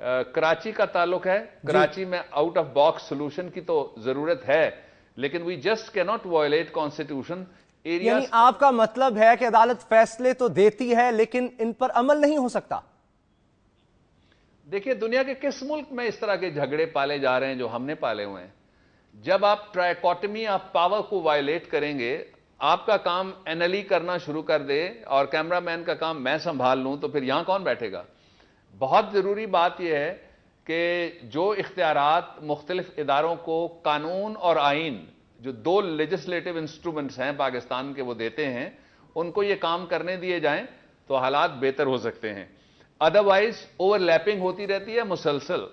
کراچی کا تعلق ہے، کراچی میں آؤٹ آف باکس سولوشن کی تو ضرورت ہے، لیکن وی جسٹ کی ناٹ وائلیٹ کانسٹیٹیوشن ایریا. یعنی آپ کا مطلب ہے کہ عدالت فیصلے تو دیتی ہے لیکن ان پر عمل نہیں ہو سکتا؟ دیکھیے دنیا کے کس ملک میں اس طرح کے جھگڑے پالے جا رہے ہیں جو ہم نے پالے ہوئے ہیں؟ جب آپ ٹرائیکوٹمی آف پاور کو وائلیٹ کریں گے، آپ کا کام NLE کرنا شروع کر دے اور کیمرہ مین کا کام میں سنبھال لوں، تو پھر یہاں کون بیٹھے گا؟ بہت ضروری بات یہ ہے کہ جو اختیارات مختلف اداروں کو قانون اور آئین، جو دو لیجسلیٹو انسٹرومنٹس ہیں پاکستان کے، وہ دیتے ہیں، ان کو یہ کام کرنے دیے جائیں تو حالات بہتر ہو سکتے ہیں. ادروائز اوور لیپنگ ہوتی رہتی ہے مسلسل،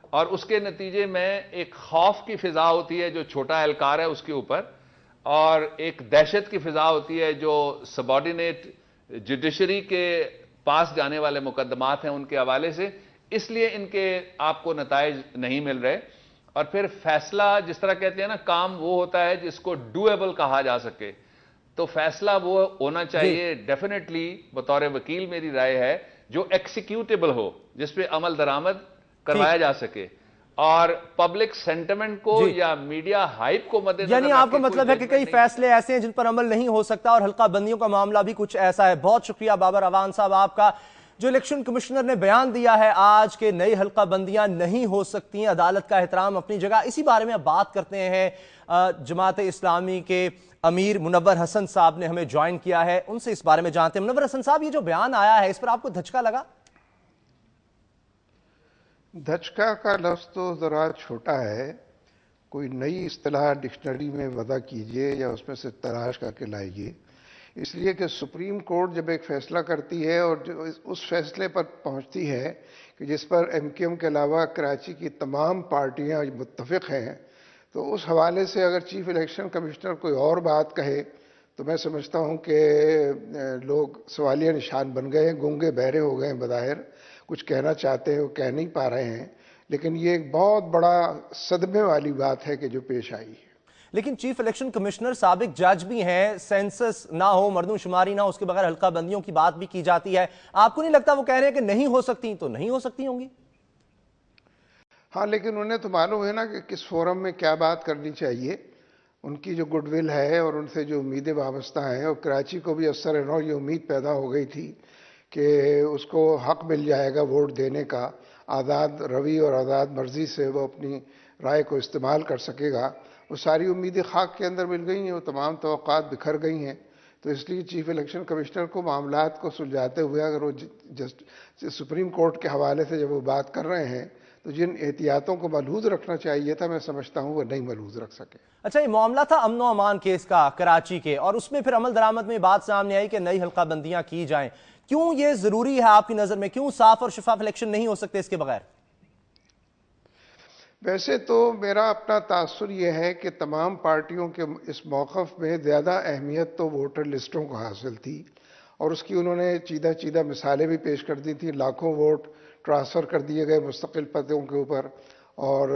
اور اس کے نتیجے میں ایک خوف کی فضا ہوتی ہے جو چھوٹا اہلکار ہے اس کے اوپر، اور ایک دہشت کی فضا ہوتی ہے جو سبارڈینیٹ جوڈیشری کے پاس جانے والے مقدمات ہیں ان کے حوالے سے. اس لیے ان کے آپ کو نتائج نہیں مل رہے. اور پھر فیصلہ، جس طرح کہتے ہیں نا، کام وہ ہوتا ہے جس کو ڈویبل کہا جا سکے، تو فیصلہ وہ ہونا چاہیے ڈیفینیٹلی، بطور وکیل میری رائے ہے، جو ایکسیکیوٹیبل ہو، جس پہ عمل درآمد کروایا جا سکے، اور پبلک سینٹیمنٹ کو یا میڈیا ہائپ کو مدد. یعنی آپ کا مطلب ہے کہ کئی فیصلے ایسے ہیں جن پر عمل نہیں ہو سکتا، اور حلقہ بندیوں کا معاملہ بھی کچھ ایسا ہے. بہت شکریہ بابر اعوان صاحب آپ کا. جو الیکشن کمشنر نے بیان دیا ہے آج کہ نئی حلقہ بندیاں نہیں ہو سکتی، عدالت کا احترام اپنی جگہ، اسی بارے میں اب بات کرتے ہیں. جماعت اسلامی کے امیر منور حسن صاحب نے ہمیں جوائن کیا ہے، ان سے اس بارے میں جانتے ہیں. منور حسن صاحب، یہ جو بیان آیا ہے اس پر آپ کو دھچکا لگا؟ دھچکا کا لفظ تو ذرا چھوٹا ہے، کوئی نئی اصطلاح ڈکشنری میں وضع کیجئے یا اس میں سے تلاش کر کے لائیے. اس لیے کہ سپریم کورٹ جب ایک فیصلہ کرتی ہے اور جو اس فیصلے پر پہنچتی ہے کہ جس پر MQM کے علاوہ کراچی کی تمام پارٹیاں متفق ہیں، تو اس حوالے سے اگر چیف الیکشن کمشنر کوئی اور بات کہے تو میں سمجھتا ہوں کہ لوگ سوالیہ نشان بن گئے ہیں، گونگے بہرے ہو گئے ہیں. بظاہر کچھ کہنا چاہتے ہیں وہ کہہ نہیں پا رہے ہیں، لیکن یہ ایک بہت بڑا صدمے والی بات ہے کہ جو پیش آئی ہے. لیکن چیف الیکشن کمشنر سابق جج بھی ہیں، سینسس نہ ہو، مردم شماری نہ ہو، اس کے بغیر حلقہ بندیوں کی بات بھی کی جاتی ہے. آپ کو نہیں لگتا وہ کہہ رہے ہیں کہ نہیں ہو سکتی تو نہیں ہو سکتی ہوں گی؟ ہاں، لیکن انہیں تو معلوم ہے نا کہ کس فورم میں کیا بات کرنی چاہیے. ان کی جو گڈ ول ہے اور ان سے جو امیدیں وابستہ ہیں، اور کراچی کو بھی افسر نو یہ امید پیدا ہو گئی تھی کہ اس کو حق مل جائے گا ووٹ دینے کا، آزاد روی اور آزاد مرضی سے وہ اپنی رائے کو استعمال کر سکے گا. وہ ساری امیدیں خاک کے اندر مل گئی ہیں، وہ تمام توقعات بکھر گئی ہیں. تو اس لیے چیف الیکشن کمشنر کو معاملات کو سلجھاتے ہوئے اگر وہ سپریم کورٹ کے حوالے سے جب وہ بات کر رہے ہیں تو جن احتیاطوں کو ملحوظ رکھنا چاہیے تھا، میں سمجھتا ہوں وہ نہیں ملحوظ رکھ سکے. اچھا، یہ معاملہ تھا امن و امان کیس کا کراچی کے، اور اس میں پھر عمل درآمد میں بات سامنے آئی کہ نئی حلقہ بندیاں کی جائیں. کیوں یہ ضروری ہے آپ کی نظر میں؟ کیوں صاف اور شفاف الیکشن نہیں ہو سکتے اس کے بغیر؟ ویسے تو میرا اپنا تاثر یہ ہے کہ تمام پارٹیوں کے اس موقف میں زیادہ اہمیت تو ووٹر لسٹوں کو حاصل تھی، اور اس کی انہوں نے چیدہ مثالیں بھی پیش کر دی تھیں. لاکھوں ووٹ ٹرانسفر کر دیے گئے مستقل پدوں کے اوپر، اور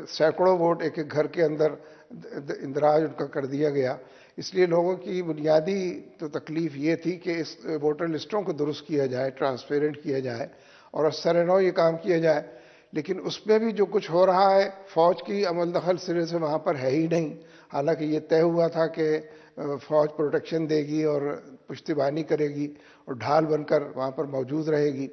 سینکڑوں ووٹ ایک ایک گھر کے اندر اندراج ان کا کر دیا گیا. اس لیے لوگوں کی بنیادی تو تکلیف یہ تھی کہ اس ووٹر لسٹوں کو درست کیا جائے، ٹرانسپیرنٹ کیا جائے، اور اثر نو یہ کام کیا جائے. لیکن اس میں بھی جو کچھ ہو رہا ہے، فوج کی عمل دخل سرے سے وہاں پر ہے ہی نہیں. حالانکہ یہ طے ہوا تھا کہ فوج پروٹیکشن دے گی اور پشتیبانی کرے گی اور ڈھال بن کر وہاں پر موجود رہے گی.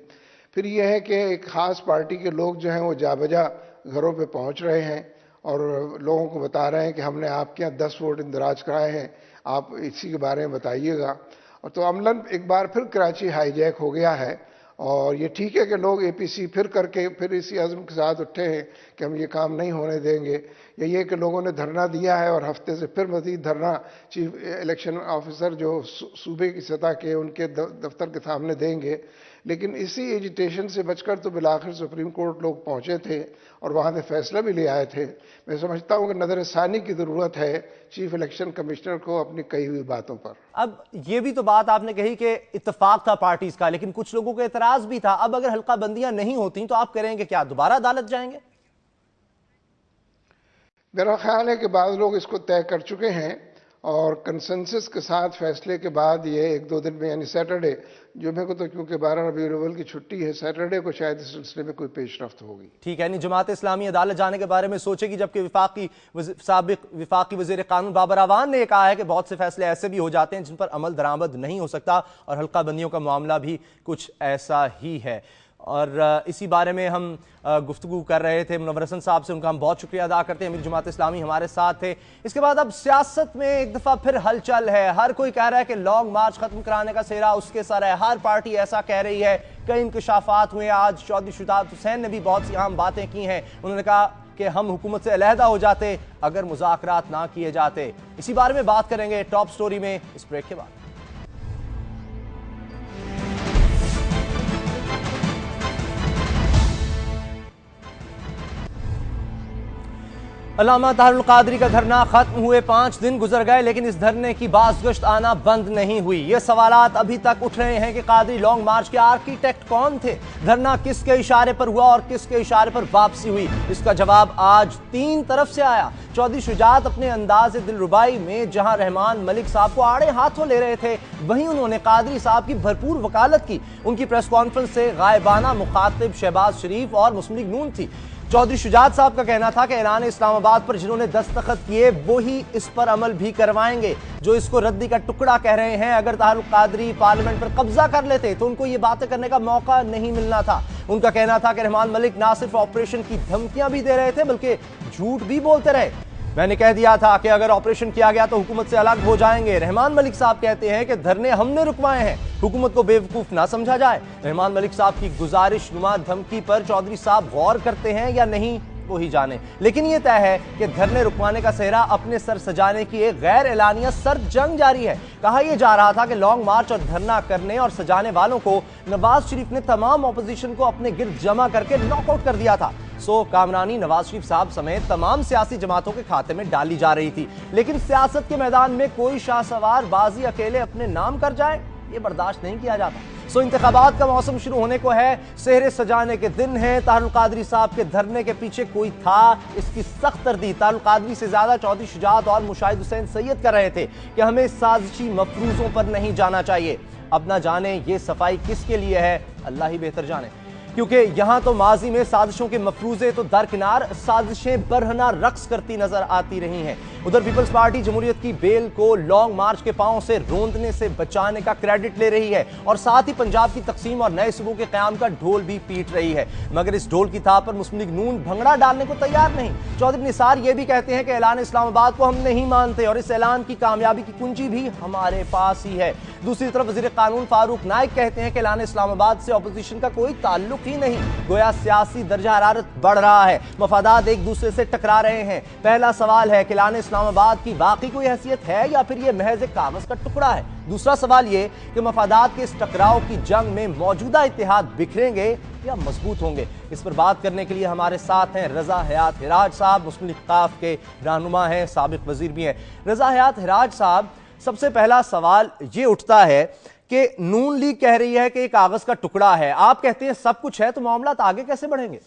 پھر یہ ہے کہ ایک خاص پارٹی کے لوگ جو ہیں وہ جا بجا گھروں پہ پہنچ رہے ہیں اور لوگوں کو بتا رہے ہیں کہ ہم نے آپ کے یہاں 10 ووٹ اندراج کرائے ہیں، آپ اسی کے بارے میں بتائیے گا. اور تو عملاً ایک بار پھر کراچی ہائی جیک ہو گیا ہے. اور یہ ٹھیک ہے کہ لوگ APC پھر کر کے پھر اسی عزم کے ساتھ اٹھے ہیں کہ ہم یہ کام نہیں ہونے دیں گے. یہ کہ لوگوں نے دھرنا دیا ہے اور ہفتے سے پھر مزید دھرنا چیف الیکشن آفیسر جو صوبے کی سطح کے ان کے دفتر کے سامنے دیں گے. لیکن اسی ایجیٹیشن سے بچ کر تو بالآخر سپریم کورٹ لوگ پہنچے تھے اور وہاں سے فیصلہ بھی لے آئے تھے. میں سمجھتا ہوں کہ نظر ثانی کی ضرورت ہے چیف الیکشن کمشنر کو اپنی کہی ہوئی باتوں پر. اب یہ بھی تو بات آپ نے کہی کہ اتفاق تھا پارٹیز کا، لیکن کچھ لوگوں کا اعتراض بھی تھا. اب اگر حلقہ بندیاں نہیں ہوتی تو آپ کریں گے کیا؟ دوبارہ عدالت جائیں گے؟ میرا خیال ہے کہ بعض لوگ اس کو طے کر چکے ہیں اور کنسنسس کے ساتھ فیصلے کے بعد یہ ایک دو دن میں یعنی سیٹرڈے جمعے کو تو کیونکہ 12 ربیع الاول کی چھٹی ہے سیٹرڈے کو شاید اس سلسلے میں کوئی پیش رفت ہوگی. ٹھیک ہے. جماعت اسلامی عدالت جانے کے بارے میں سوچے گی جبکہ سابق وفاقی وزیر قانون بابر اعوان نے کہا ہے کہ بہت سے فیصلے ایسے بھی ہو جاتے ہیں جن پر عمل درآمد نہیں ہو سکتا اور حلقہ بندیوں کا معاملہ بھی کچھ ایسا ہی ہے. اور اسی بارے میں ہم گفتگو کر رہے تھے منور حسن صاحب سے, ان کا ہم بہت شکریہ ادا کرتے ہیں. امیر جماعت اسلامی ہمارے ساتھ تھے. اس کے بعد اب سیاست میں ایک دفعہ پھر ہلچل ہے. ہر کوئی کہہ رہا ہے کہ لانگ مارچ ختم کرانے کا سہرا اس کے سر ہے. ہر پارٹی ایسا کہہ رہی ہے. کئی انکشافات ہوئے. آج چودھری شجاعت حسین نے بھی بہت سی اہم باتیں کی ہیں. انہوں نے کہا کہ ہم حکومت سے علیحدہ ہو جاتے اگر مذاکرات نہ کیے جاتے. اسی بارے میں بات کریں گے ٹاپ سٹوری میں اس بریک کے بعد. علامہ طاہر القادری کا دھرنا ختم ہوئے 5 دن گزر گئے لیکن اس دھرنے کی بازگشت آنا بند نہیں ہوئی. یہ سوالات ابھی تک اٹھ رہے ہیں کہ قادری لانگ مارچ کے آرکیٹیکٹ کون تھے, دھرنا کس کے اشارے پر ہوا اور کس کے اشارے پر واپسی ہوئی. اس کا جواب آج 3 طرف سے آیا. چودھری شجاعت اپنے انداز دلربائی میں جہاں رحمان ملک صاحب کو آڑے ہاتھوں لے رہے تھے وہیں انہوں نے قادری صاحب کی بھرپور وکالت کی. ان کی پریس کانفرنس سے غائبانہ مخاطب شہباز شریف اور مسلم لیگ نون تھی. چودھری شجاعت صاحب کا کہنا تھا کہ اعلان اسلام آباد پر جنہوں نے دستخط کیے وہی اس پر عمل بھی کروائیں گے جو اس کو ردی کا ٹکڑا کہہ رہے ہیں. اگر طاہر القادری پارلیمنٹ پر قبضہ کر لیتے تو ان کو یہ باتیں کرنے کا موقع نہیں ملنا تھا. ان کا کہنا تھا کہ رحمان ملک نہ صرف آپریشن کی دھمکیاں بھی دے رہے تھے بلکہ جھوٹ بھی بولتے رہے. میں نے کہہ دیا تھا کہ اگر آپریشن کیا گیا تو حکومت سے الگ ہو جائیں گے. رحمان ملک صاحب کہتے ہیں کہ دھرنے ہم نے رکوائے ہیں, حکومت کو بیوقوف نہ سمجھا جائے. رحمان ملک صاحب کی گزارش نما دھمکی پر چودھری صاحب غور کرتے ہیں یا نہیں وہی جانے, لیکن یہ طے ہے کہ دھرنے رکوانے کا سہرا اپنے سر سجانے کی ایک غیر اعلانیہ سرد جنگ جاری ہے. کہا یہ جا رہا تھا کہ لانگ مارچ اور دھرنا کرنے اور سجانے والوں کو نواز شریف نے تمام اپوزیشن کو اپنے گرد جمع کر کے ناک آؤٹ کر دیا تھا. سو کامرانی نواز شریف صاحب سمیت تمام سیاسی جماعتوں کے کھاتے میں ڈالی جا رہی تھی, لیکن سیاست کے میدان میں کوئی شاہ سوار بازی اکیلے اپنے نام کر جائے یہ برداشت نہیں کیا جاتا. سو انتخابات کا موسم شروع ہونے کو ہے, سہرے سجانے کے دن ہیں. طاہر القادری صاحب کے دھرنے کے پیچھے کوئی تھا, اس کی سخت تردید طاہر القادری سے زیادہ چودھری شجاعت اور مشاہد حسین سید کر رہے تھے کہ ہمیں سازشی مفروضوں پر نہیں جانا چاہیے. اب نہ جانے یہ صفائی کس کے لیے ہے, اللہ ہی بہتر جانے, کیونکہ یہاں تو ماضی میں سازشوں کے مفروضے تو درکنار سازشیں برہنہ رقص کرتی نظر آتی رہی ہیں. ادھر پیپلز پارٹی جمہوریت کی بیل کو لانگ مارچ کے پاؤں سے روندنے سے بچانے کا کریڈٹ لے رہی ہے اور ساتھ ہی پنجاب کی تقسیم اور نئے صوبوں کے قیام کا ڈھول بھی پیٹ رہی ہے, مگر اس ڈھول کی تھاپ پر مسلم لیگ نون بھنگڑا ڈالنے کو تیار نہیں. چودھری نثار یہ بھی کہتے ہیں کہ اعلان اسلام آباد کو ہم نہیں مانتے اور اس اعلان کی کامیابی کی کنجی بھی ہمارے پاس ہی ہے. دوسری طرف وزیر قانون فاروق نائک کہتے ہیں کہ اعلان اسلام آباد سے اپوزیشن کا کوئی تعلق ہی نہیں, گویا سیاسی درجہ حرارت بڑھ رہا ہے, مفادات ایک دوسرے سے ٹکرا رہے ہیں. پہلا سوال ہے کہ اعلان اسلام آباد کی واقعی کوئی حیثیت ہے یا پھر یہ محض ایک کاغذ کا ٹکڑا ہے. دوسرا سوال یہ کہ مفادات کے اس ٹکراؤ کی جنگ میں موجودہ اتحاد بکھریں گے یا مضبوط ہوں گے. اس پر بات کرنے کے لیے ہمارے ساتھ ہیں رضا حیات ہراج صاحب, مسلم لیگ قاف کے رہنما ہیں, سابق وزیر بھی ہیں. رضا حیات ہراج صاحب, سب سے پہلا سوال یہ اٹھتا ہے کہ نون لیگ کہہ رہی ہے کہ یہ کاغذ کا ٹکڑا ہے, آپ کہتے ہیں سب کچھ ہے, تو معاملات آگے کیسے بڑھیں گے؟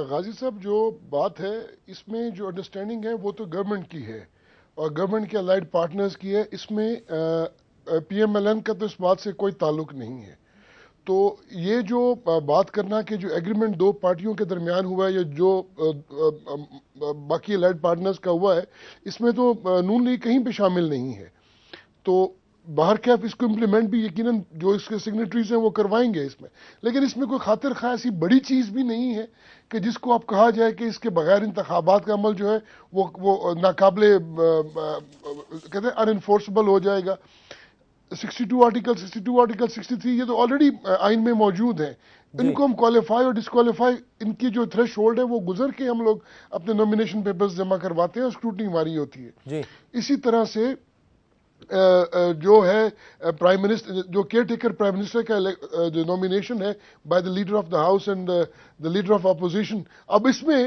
غازی صاحب, جو بات ہے اس میں جو انڈرسٹینڈنگ ہے وہ تو گورنمنٹ کی ہے اور گورنمنٹ کے الائڈ پارٹنرز کی ہے. اس میں پی ایم ایل این کا تو اس بات سے کوئی تعلق نہیں ہے. تو یہ جو بات کرنا کہ جو ایگریمنٹ دو پارٹیوں کے درمیان ہوا ہے یا جو باقی الائڈ پارٹنرز کا ہوا ہے, اس میں تو نون لیگ کہیں پہ شامل نہیں ہے. تو باہر کیف اس کو امپلیمنٹ بھی یقیناً جو اس کے سگنیٹریز ہیں وہ کروائیں گے اس میں, لیکن اس میں کوئی خاطر خواہ ایسی بڑی چیز بھی نہیں ہے کہ جس کو آپ کہا جائے کہ اس کے بغیر انتخابات کا عمل جو ہے وہ ناقابل کہتے ہیں ان انفورسبل ہو جائے گا. 62 آرٹیکل 63 یہ تو آلریڈی آئین میں موجود ہیں. ان کو ہم کوالیفائی اور ڈسکوالیفائی ان کی جو تھریش ہولڈ ہے وہ گزر کے ہم لوگ اپنے نومینیشن پیپرز جمع کرواتے ہیں اور اسکروٹنی ہماری ہوتی ہے. اسی طرح سے جو ہے پرائم منسٹر, جو کیئر ٹیکر پرائم منسٹر کا جو نومینیشن ہے by the leader of the house and the leader of opposition, اب اس میں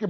کہ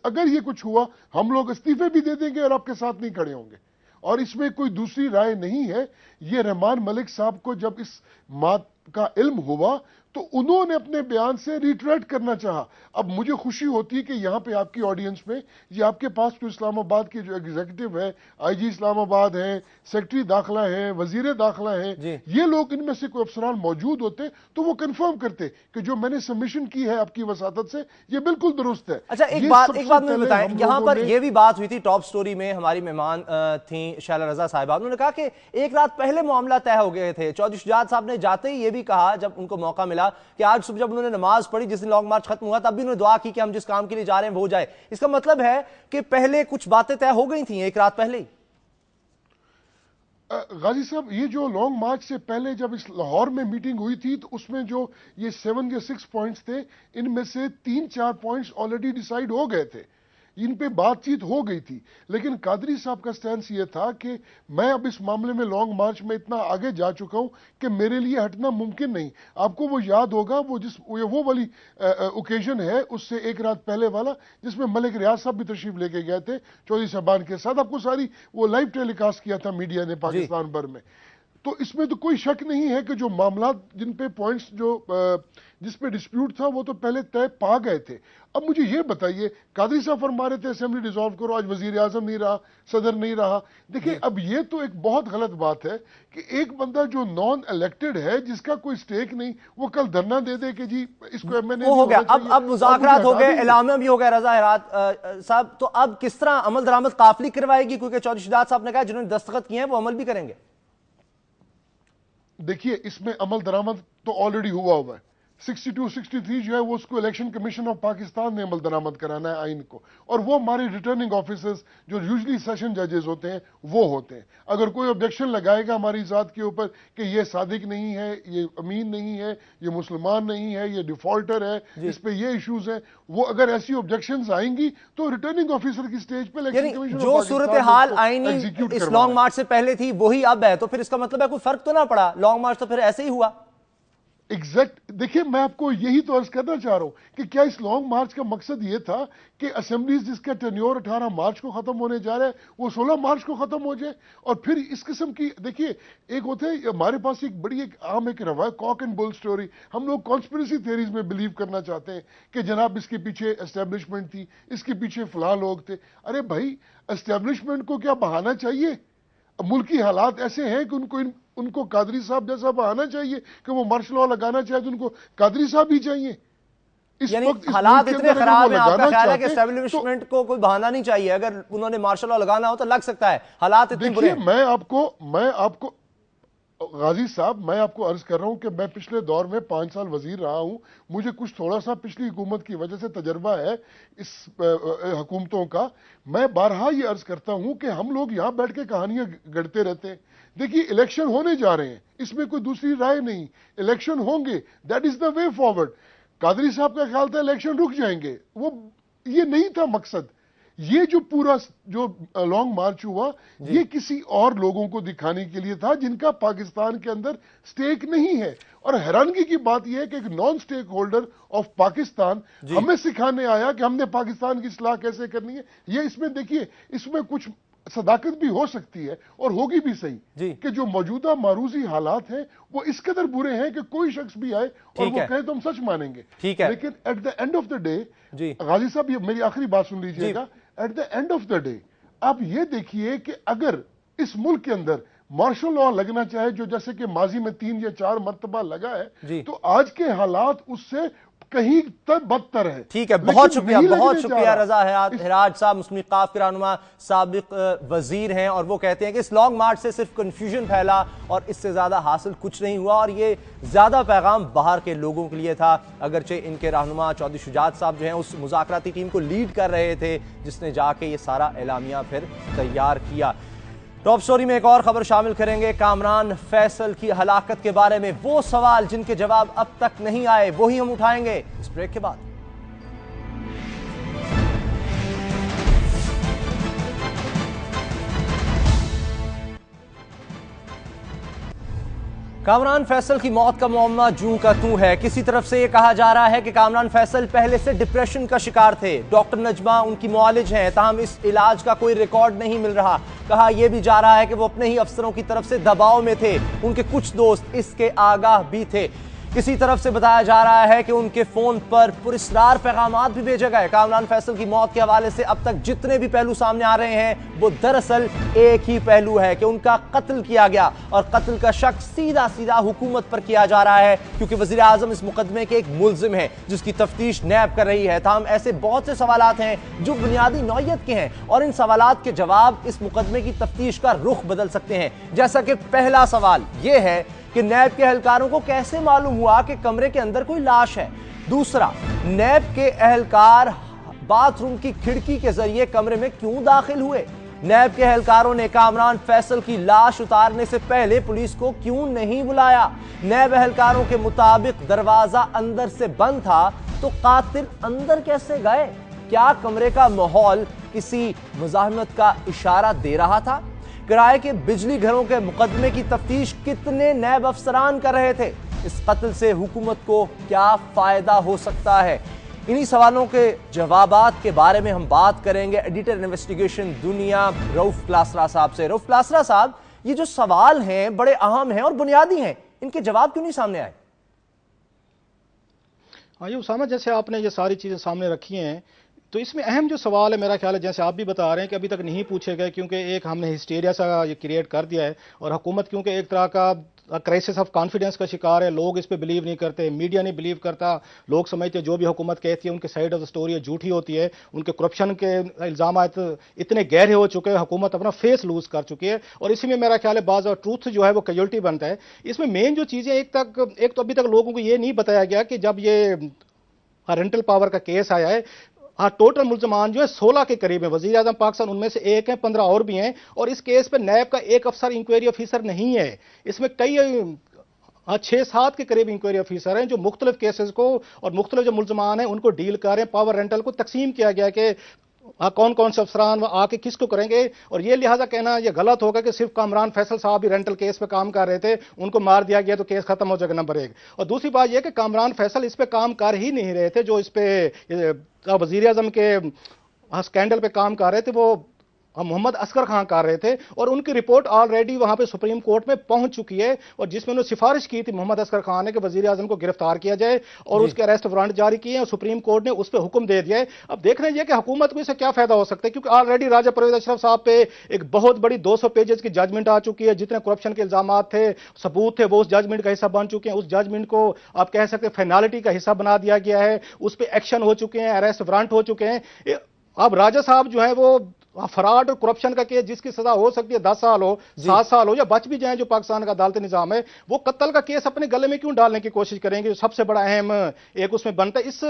اگر یہ کچھ ہوا ہم لوگ استعفے بھی دے دیں گے اور آپ کے ساتھ نہیں کھڑے ہوں گے. اور اس میں کوئی دوسری رائے نہیں ہے. یہ رحمان ملک صاحب کو جب اس بات کا علم ہوا تو انہوں نے اپنے بیان سے ریٹریٹ کرنا چاہا. اب مجھے خوشی ہوتی ہے کہ یہاں پہ آپ کی آڈینس میں یہ آپ کے پاس تو اسلام آباد کے جو ایگزیکٹو ہے, آئی جی اسلام آباد ہیں, سیکرٹری داخلہ ہیں, وزیر داخلہ ہیں, یہ لوگ ان میں سے کوئی افسران موجود ہوتے تو وہ کنفرم کرتے کہ جو میں نے سبمیشن کی ہے آپ کی وساطت سے یہ بالکل درست ہے. اچھا ایک بات مجھے بتائیں, یہاں پر یہ بھی بات ہوئی تھی ٹاپ سٹوری میں, ہماری مہمان تھیں شیلا رضا صاحبہ, انہوں نے کہا کہ ایک رات پہلے معاملہ طے ہو گئے تھے. چودھری شجاعت صاحب نے جاتے ہی یہ بھی کہا جب ان کو موقع ملا کہ آج صبح جب انہوں نے نماز پڑھی جس دن لانگ مارچ ختم ہوا تب بھی انہوں نے دعا کی کہ ہم جس کام کے لیے جا رہے ہیں وہ ہو جائے. اس کا مطلب ہے کہ پہلے کچھ باتیں طے ہو گئی تھیں ایک رات پہلے ہی. غازی صاحب یہ جو لانگ مارچ سے پہلے جب اس لاہور میں میٹنگ ہوئی تھی تو اس میں جو یہ 7 یا 6 پوائنٹس تھے ان میں سے 3-4 پوائنٹس آلریڈی ڈیسائیڈ ہو گئے تھے, ان پہ بات چیت ہو گئی تھی. لیکن قادری صاحب کا سٹینس یہ تھا کہ میں اب اس معاملے میں لانگ مارچ میں اتنا آگے جا چکا ہوں کہ میرے لیے ہٹنا ممکن نہیں. آپ کو وہ یاد ہوگا وہ والی اوکیزن ہے اس سے ایک رات پہلے والا جس میں ملک ریاض صاحب بھی تشریف لے کے گئے تھے چودھری صاحبان کے ساتھ. آپ کو ساری وہ لائیو ٹیلی کاسٹ کیا تھا میڈیا نے پاکستان بھر میں. تو اس میں تو کوئی شک نہیں ہے کہ جو معاملات جن پہ پوائنٹس جس پہ ڈسپیوٹ تھا وہ تو پہلے طے پا گئے تھے. اب مجھے یہ بتائیے, قادری صاحب فرما رہے تھے اسمبلی ڈیزالو کرو, آج وزیر اعظم نہیں رہا, صدر نہیں رہا. دیکھیں اب یہ تو ایک بہت غلط بات ہے کہ ایک بندہ جو نان الیکٹڈ ہے جس کا کوئی سٹیک نہیں وہ کل دھرنا دے دے کہ جی اس کو ایم این اے ہو گیا. اب مذاکرات ہو گئے, اعلامیہ بھی ہو گیا رضا ہرات صاحب, تو اب کس طرح عمل درآمد قافلی کروائے گی, کیونکہ چودھری شجاعت صاحب نے کہا جنہوں نے دستخط کیے ہیں وہ عمل بھی کریں گے. دیکھیے اس میں عمل درآمد تو آلریڈی ہوا ہے. 62-63 جو ہے وہ اس کو الیکشن کمیشن آف پاکستان نے عمل درآمد کرانا ہے آئین کو, اور وہ ہمارے ریٹرننگ آفیسرز جو یوزلی سیشن ججز ہوتے ہیں وہ ہوتے ہیں. اگر کوئی آبجیکشن لگائے گا ہماری ذات کے اوپر کہ یہ صادق نہیں ہے, یہ امین نہیں ہے, یہ مسلمان نہیں ہے, یہ ڈیفالٹر ہے, اس پہ یہ ایشوز ہیں, وہ اگر ایسی آبجیکشنز آئیں گی تو ریٹرننگ آفیسر کی سٹیج پہ الیکشن کمیشن جو صورتحال آئینی اس لانگ مارچ سے پہلے تھی وہی اب ہے, تو پھر اس کا مطلب ہے کوئی فرق تو نہ پڑا, لانگ مارچ تو پھر ایسے ہی ہوا. دیکھیے میں آپ کو یہی تو عرض کرنا چاہ رہا ہوں کہ کیا اس لانگ مارچ کا مقصد یہ تھا کہ اسمبلیز جس کا ٹینیور 18 مارچ کو ختم ہونے جا رہا ہے وہ 16 مارچ کو ختم ہو جائے, اور پھر اس قسم کی دیکھیے ایک ہوتے ہیں ہمارے پاس ایک بڑی عام ایک روایت کاک اینڈ بول سٹوری, ہم لوگ کانسپریسی تھیوریز میں بلیو کرنا چاہتے ہیں کہ جناب اس کے پیچھے اسٹیبلشمنٹ تھی, اس کے پیچھے فلاں لوگ تھے. ارے بھائی اسٹیبلشمنٹ کو کیا بہانا چاہیے؟ ملکی حالات ایسے ہیں کہ ان کو قادری صاحب جیسا بہانا چاہیے کہ وہ مارشل لا لگانا چاہے تو ان کو قادری صاحب ہی چاہیے. یعنی حالات اتنے خراب ہیں, آپ کا خیال ہے کہ اسٹیبلشمنٹ کو کوئی بہانا نہیں چاہیے, اگر انہوں نے مارشل لا لگانا ہو تو لگ سکتا ہے, حالات اتنے برے ہیں. میں آپ کو غازی صاحب میں آپ کو عرض کر رہا ہوں کہ میں پچھلے دور میں 5 سال وزیر رہا ہوں, مجھے کچھ تھوڑا سا پچھلی حکومت کی وجہ سے تجربہ ہے اس حکومتوں کا. میں بارہا یہ عرض کرتا ہوں کہ ہم لوگ یہاں بیٹھ کے کہانیاں گڑتے رہتے ہیں. دیکھیے الیکشن ہونے جا رہے ہیں, اس میں کوئی دوسری رائے نہیں, الیکشن ہوں گے, that is the way forward. Qadri صاحب کا خیال تھا الیکشن رک جائیں گے, وہ یہ نہیں تھا مقصد. یہ جو پورا جو لانگ مارچ ہوا یہ کسی اور لوگوں کو دکھانے کے لیے تھا جن کا پاکستان کے اندر سٹیک نہیں ہے. اور حیرانگی کی بات یہ ہے کہ ایک نان سٹیک ہولڈر آف پاکستان ہمیں سکھانے آیا کہ ہم نے پاکستان کی اصلاح کیسے کرنی ہے. یہ اس میں دیکھیے اس میں کچھ صداقت بھی ہو سکتی ہے اور ہوگی بھی صحیح کہ جو موجودہ معروضی حالات ہیں وہ اس قدر برے ہیں کہ کوئی شخص بھی آئے اور وہ کہے تو ہم سچ مانیں گے. لیکن at the end of the day, Ghazi صاحب یہ میری آخری بات سن لیجئے گا, at the end of the day آپ یہ دیکھیے کہ اگر اس ملک کے اندر مارشل لا لگنا چاہے جو جیسے کہ ماضی میں 3 یا 4 مرتبہ لگا ہے تو آج کے حالات اس سے کہیں بدتر ہے. ٹھیک ہے, بہت شکریہ رضا ہرات صاحب, مسلم وقاف کے رہنما سابق وزیر ہیں, اور وہ کہتے ہیں کہ اس لانگ مارچ سے صرف کنفیوژن پھیلا اور اس سے زیادہ حاصل کچھ نہیں ہوا, اور یہ زیادہ پیغام باہر کے لوگوں کے لیے تھا. اگرچہ ان کے رہنما چودھری شجاعت صاحب جو ہیں اس مذاکراتی ٹیم کو لیڈ کر رہے تھے جس نے جا کے یہ سارا اعلامیہ پھر تیار کیا. ٹاپ سٹوری میں ایک اور خبر شامل کریں گے, کامران فیصل کی ہلاکت کے بارے میں وہ سوال جن کے جواب اب تک نہیں آئے وہی ہم اٹھائیں گے اس بریک کے بعد. کامران فیصل کی موت کا معمہ جوں کا توں ہے۔ کسی طرف سے یہ کہا جا رہا ہے کہ کامران فیصل پہلے سے ڈپریشن کا شکار تھے۔ ڈاکٹر نجمہ ان کی معالج ہیں، تاہم اس علاج کا کوئی ریکارڈ نہیں مل رہا۔ کہا یہ بھی جا رہا ہے کہ وہ اپنے ہی افسروں کی طرف سے دباؤ میں تھے، ان کے کچھ دوست اس کے آگاہ بھی تھے۔ کسی طرف سے بتایا جا رہا ہے کہ ان کے فون پر پراسرار پیغامات بھی بھیجے گئے۔ کامران فیصل کی موت کے حوالے سے اب تک جتنے بھی پہلو سامنے آ رہے ہیں وہ دراصل ایک ہی پہلو ہے کہ ان کا قتل کیا گیا، اور قتل کا شک سیدھا حکومت پر کیا جا رہا ہے، کیونکہ وزیر اعظم اس مقدمے کے ایک ملزم ہیں جس کی تفتیش نیب کر رہی ہے۔ تاہم ایسے بہت سے سوالات ہیں جو بنیادی نوعیت کے ہیں، اور ان سوالات کے جواب اس مقدمے کی تفتیش کا رخ بدل سکتے ہیں۔ جیسا کہ پہلا سوال یہ ہے کہ نیب کے اہلکاروں کو کیسے معلوم ہوا کہ کمرے کے اندر کوئی لاش ہے؟ دوسرا، نیب کے اہلکار باتھ روم کی کھڑکی کے ذریعے کمرے میں کیوں داخل ہوئے؟ نیب کے اہلکاروں نے کامران فیصل کی لاش اتارنے سے پہلے پولیس کو کیوں نہیں بلایا؟ نیب اہلکاروں کے مطابق دروازہ اندر سے بند تھا تو قاتل اندر کیسے گئے؟ کیا کمرے کا ماحول کسی مزاحمت کا اشارہ دے رہا تھا؟ کرائے کے بجلی گھروں کے مقدمے کی تفتیش کتنے نیب افسران کر رہے تھے؟ اس قتل سے حکومت کو کیا فائدہ ہو سکتا ہے؟ انہی سوالوں کے جوابات کے بارے میں ہم بات کریں گے ایڈیٹر انویسٹیگیشن دنیا رؤف کلاسرا صاحب سے۔ رؤف کلاسرا صاحب، یہ جو سوال ہیں بڑے اہم ہیں اور بنیادی ہیں، ان کے جواب کیوں نہیں سامنے آئے؟ ہاں یہ اسامہ، جیسے آپ نے یہ ساری چیزیں سامنے رکھی ہیں تو اس میں اہم جو سوال ہے میرا خیال ہے، جیسے آپ بھی بتا رہے ہیں کہ ابھی تک نہیں پوچھے گئے، کیونکہ ایک ہم نے ہسٹیریا سا یہ کریٹ کر دیا ہے، اور حکومت کیونکہ ایک طرح کا کرائسس آف کانفیڈنس کا شکار ہے۔ لوگ اس پہ بلیو نہیں کرتے، میڈیا نہیں بلیو کرتا، لوگ سمجھتے جو بھی حکومت کہتی ہے ان کے سائیڈ آف دا سٹوری ہے جھوٹی ہوتی ہے، ان کے کرپشن کے الزامات اتنے گہرے ہو چکے ہیں، حکومت اپنا فیس لوز کر چکی ہے، اور اسی میں میرا خیال ہے بعض ٹروتھ جو ہے وہ کیجولٹی بنتا ہے۔ اس میں مین جو چیزیں ایک تو ابھی تک لوگوں کو یہ نہیں بتایا گیا کہ جب یہ رینٹل پاور کا کیس آیا ہے، ٹوٹل ملزمان جو ہے 16 کے قریب ہیں، وزیر اعظم پاکستان ان میں سے ایک ہیں، 15 اور بھی ہیں، اور اس کیس پہ نیب کا ایک افسر انکوائری آفیسر نہیں ہے۔ اس میں کئی 6-7 کے قریب انکوائری آفیسر ہیں جو مختلف کیسز کو اور مختلف جو ملزمان ہیں ان کو ڈیل کر رہے ہیں۔ پاور رینٹل کو تقسیم کیا گیا کہ کون کون سے افسران آ کے کس کو کریں گے، اور یہ لہٰذا کہنا یہ غلط ہوگا کہ صرف کامران فیصل صاحب بھی رینٹل کیس پہ کام کر رہے تھے، ان کو مار دیا گیا تو کیس ختم ہو جائے گا، نمبر 1۔ اور دوسری بات یہ کہ کامران فیصل اس پہ کام کر ہی نہیں رہے تھے، جو اس پہ وزیر اعظم کے اسکینڈل پہ کام کر رہے تھے وہ محمد اصغر خان کر رہے تھے، اور ان کی رپورٹ آلریڈی وہاں پہ سپریم کورٹ میں پہنچ چکی ہے، اور جس میں انہوں نے سفارش کی تھی محمد اصغر خان نے کہ وزیر اعظم کو گرفتار کیا جائے اور اس کے اریسٹ وارنٹ جاری کیے ہیں، اور سپریم کورٹ نے اس پہ حکم دے دیا ہے۔ اب دیکھنا یہ کہ حکومت کو اس سے کیا فائدہ ہو سکتا ہے، کیونکہ آلریڈی راجہ پرویز اشرف صاحب پہ ایک بہت بڑی 200 پیجز کی ججمنٹ آ چکی ہے، جتنے کرپشن کے الزامات تھے، ثبوت تھے، وہ اس ججمنٹ کا حصہ بن چکے ہیں۔ اس ججمنٹ کو آپ کہہ سکتے ہیں فائنالٹی کا حصہ بنا دیا گیا ہے، اس پہ ایکشن ہو چکے ہیں، اریسٹ وارنٹ ہو چکے ہیں۔ اب راجہ صاحب جو ہیں وہ فراڈ اور کرپشن کا کیس جس کی سزا ہو سکتی ہے 10 سال ہو، 7 سال ہو، یا بچ بھی جائیں جو پاکستان کا عدالتی نظام ہے، وہ قتل کا کیس اپنے گلے میں کیوں ڈالنے کی کوشش کریں گے؟ جو سب سے بڑا اہم ایک اس میں بنتا ہے، اس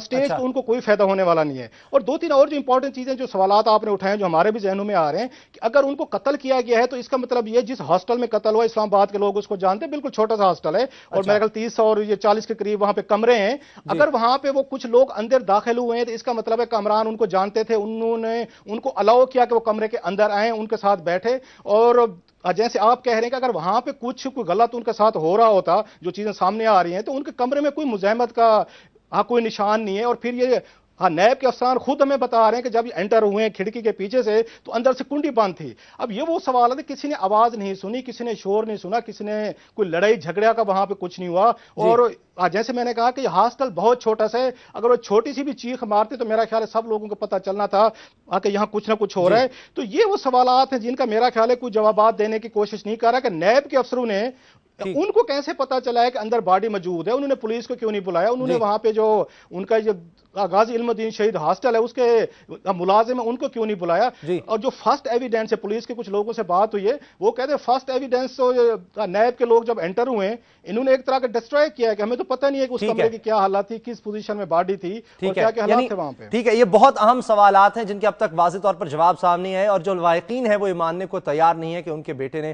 سٹیج کو ان کو کوئی فائدہ ہونے والا نہیں ہے۔ اور 2-3 اور جو امپورٹنٹ چیزیں جو سوالات آپ نے اٹھائے جو ہمارے بھی ذہنوں میں آ رہے ہیں کہ اگر ان کو قتل کیا گیا ہے تو اس کا مطلب یہ جس ہاسٹل میں قتل ہوا، اسلام آباد کے لوگ اس کو جانتے ہیں، بالکل چھوٹا سا ہاسٹل ہے، اور میرے خیال 30 اور 40 کے قریب وہاں پہ کمرے ہیں، اگر وہاں پہ وہ کچھ لوگ اندر داخل ہوئے ہیں تو اس کا مطلب ہے کامران ان کو جانتے تھے، انہوں نے ان کو الاؤ کیا کہ وہ کمرے کے اندر آئیں، ان کے ساتھ بیٹھے، اور جیسے آپ کہہ رہے ہیں کہ اگر وہاں پہ کچھ کوئی غلط ان کے ساتھ ہو رہا ہوتا جو چیزیں سامنے آ رہی ہیں تو ان کے کمرے میں کوئی مزاحمت کا کوئی نشان نہیں ہے۔ اور پھر یہ نیب کے افسران خود ہمیں بتا رہے ہیں کہ جب یہ انٹر ہوئے ہیں کھڑکی کے پیچھے سے تو اندر سے کنڈی بند تھی۔ اب یہ وہ سوال ہے کہ کسی نے آواز نہیں سنی، کسی نے شور نہیں سنا، کسی نے کوئی لڑائی جھگڑا کا وہاں پہ کچھ نہیں ہوا، اور جیسے میں نے کہا کہ یہ ہاسٹل بہت چھوٹا سا ہے، اگر وہ چھوٹی سی بھی چیخ مارتے تو میرا خیال ہے سب لوگوں کو پتہ چلنا تھا کہ یہاں کچھ نہ کچھ ہو رہا ہے۔ تو یہ وہ سوالات ہیں جن کا میرا خیال ہے کوئی جوابات دینے کی کوشش نہیں کر رہا کہ نیب کے افسروں نے ان کو کیسے پتا چلا ہے کہ اندر باڈی موجود ہے، انہوں نے پولیس کو کیوں نہیں بلایا، انہوں نے وہاں پہ جو ان کا جو غازی علم الدین شہید ہاسٹل ہے اس کے ملازم ہیں ان کو کیوں نہیں بلایا۔ اور جو فرسٹ ایویڈنس ہے، پولیس کے کچھ لوگوں سے بات ہوئی ہے، وہ کہتے ہیں فرسٹ ایویڈنس تو نیب کے لوگ جب انٹر ہوئے ہیں انہوں نے ایک طرح کا ڈسٹروائے کیا ہے کہ ہمیں تو پتہ نہیں ہے کہ اس کمرے کی کیا حالت تھی، کس پوزیشن میں باڈی تھی اور کیا کیا حالات تھے وہاں پہ۔ ٹھیک ہے، یہ بہت اہم سوالات ہیں جن کے اب تک واضح طور پر جواب سامنے آئے، اور جو واقعین ہے وہ یہ ماننے کو تیار نہیں ہے کہ ان کے بیٹے نے